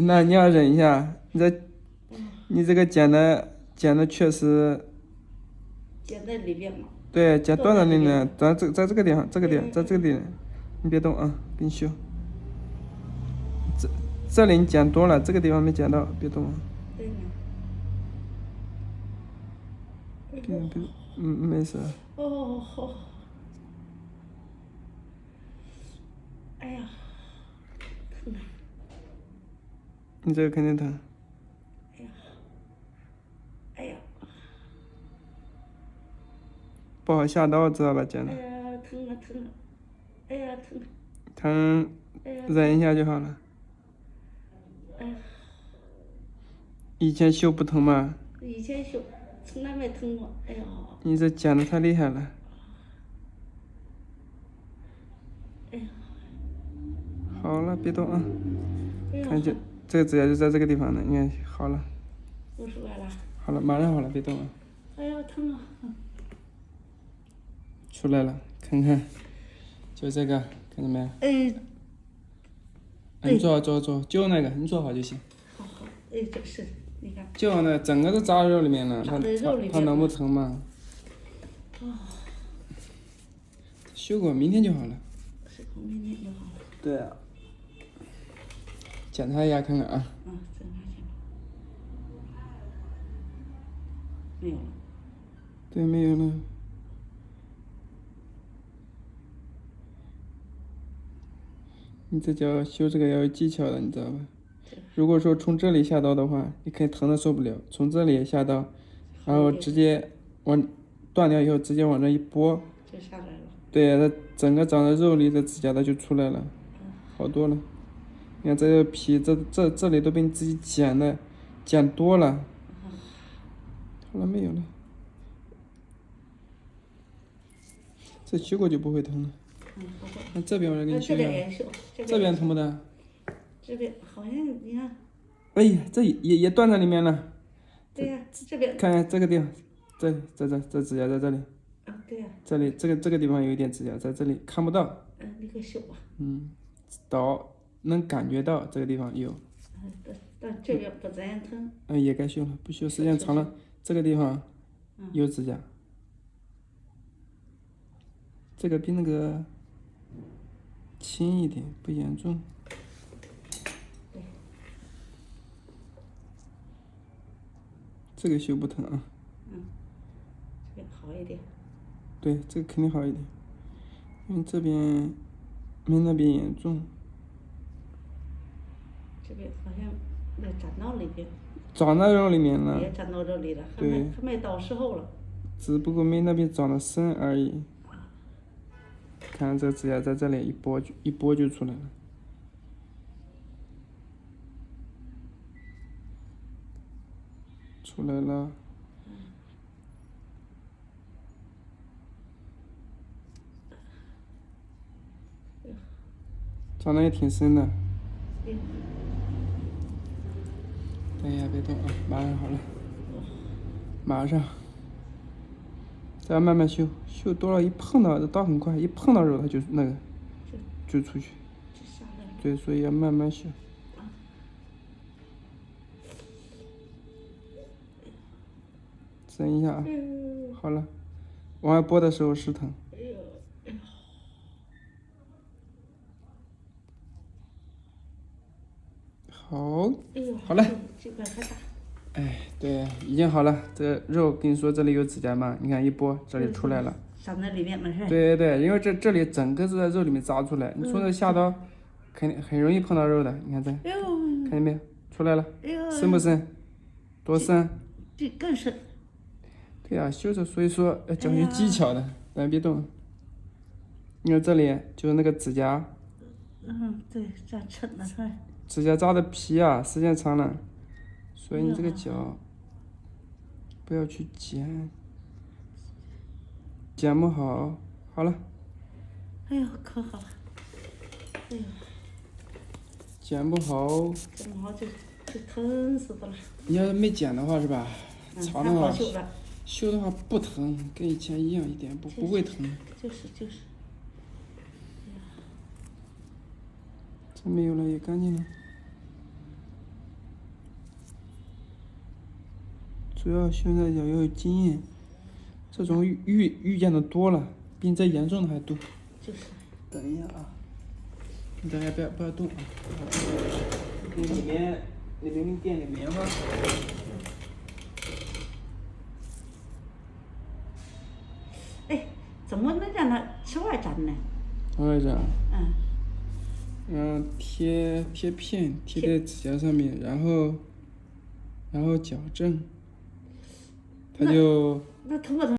那你要忍一下，你这个剪的确实，剪在里边嘛。对，剪断在里面，在这个地方，在这个地方，你别动啊，给你修。这里你剪多了，这个地方没剪到，别动啊。对呢。没事。哦。哎呀，疼啊！你这个肯定疼。哎呀，哎呀，不好下刀，知道吧，剪的。哎呀，疼啊疼啊！哎呀疼！疼，忍一下就好了。哎呀，以前修不疼吗？以前修从来没疼过。哎呀，你这剪的太厉害了。哎呀，好了，别动啊。哎呀，看这个指甲就在这个地方呢，你看好了。露出来了。好了，马上好了，别动啊。哎呀，疼啊！出来了，看看，就这个，看到没有？你坐，就那个，你坐好就行。好，哎，这是你看。就那整个都扎肉里面了，它能不疼吗？修过，明天就好了。是过明天就好了。对啊。检查一下看看啊。检查去。没有了。对，没有了。你这叫修这个要有技巧的，你知道吧？如果说从这里下刀的话，你肯定疼的受不了。从这里下刀，然后直接断掉以后，直接往这一拨，就下来了。对，它整个长在肉里的指甲它就出来了，好多了。你看这个皮，这里都被你自己剪多了。好了，没有了。这修过就不会疼了。不会。那这边我再给你修一下。这边疼不疼？这边好像你看。哎呀，这也断在里面了。对呀，这边。看看这个地方，这指甲在这里。对呀。这里这个地方有一点指甲在这里，看不到。你给修吧。能感觉到这个地方有。但这边不怎样疼。也该修了，不修时间长了，这个地方有指甲。这个比那个轻一点，不严重。对。这个修不疼啊。这边好一点。对，这个肯定好一点，因为这边没那边严重。这边好像没长到里边。长在肉里面了。也长到肉里了，还没到时候了。只不过没那边长得深而已。看这指甲在这里一拨就出来了。出来了。长得也挺深的。等一下，别动啊，马上好了。马上。再慢慢修，修多了，一碰到这刀很快，一碰到肉它就那个，就出去。对，所以要慢慢修。忍一下啊。好了，往外拨的时候是疼。好。好了。这块还大。对，已经好了。这肉跟你说这里有指甲嘛？你看一拨，这里出来了。长在里面了是吧？对，因为这里整个是在肉里面扎出来，你从这下刀，肯定很容易碰到肉的。你看这，看见没有？出来了，深不深？多深？这更深。对呀，修着所以说要讲究技巧的，别动。你看这里就是那个指甲。对，这样抻的是吧？指甲扎的皮啊，时间长了，所以你这个脚不要去剪不好。好了。哎呦，可好了。哎呦。剪不好就疼死的了。你要是没剪的话是吧？长的话修的话不疼，跟以前一样，一点不会疼。就是。这没有了，也干净了。主要现在要有经验，这种遇见的多了，比你这严重的还多。就是。等一下啊，你等一下不要动啊。那里面给你垫点棉花。哎，怎么能让它吃外粘呢？往外粘。嗯。贴片贴在指甲上面，然后矫正，它就。那疼不疼？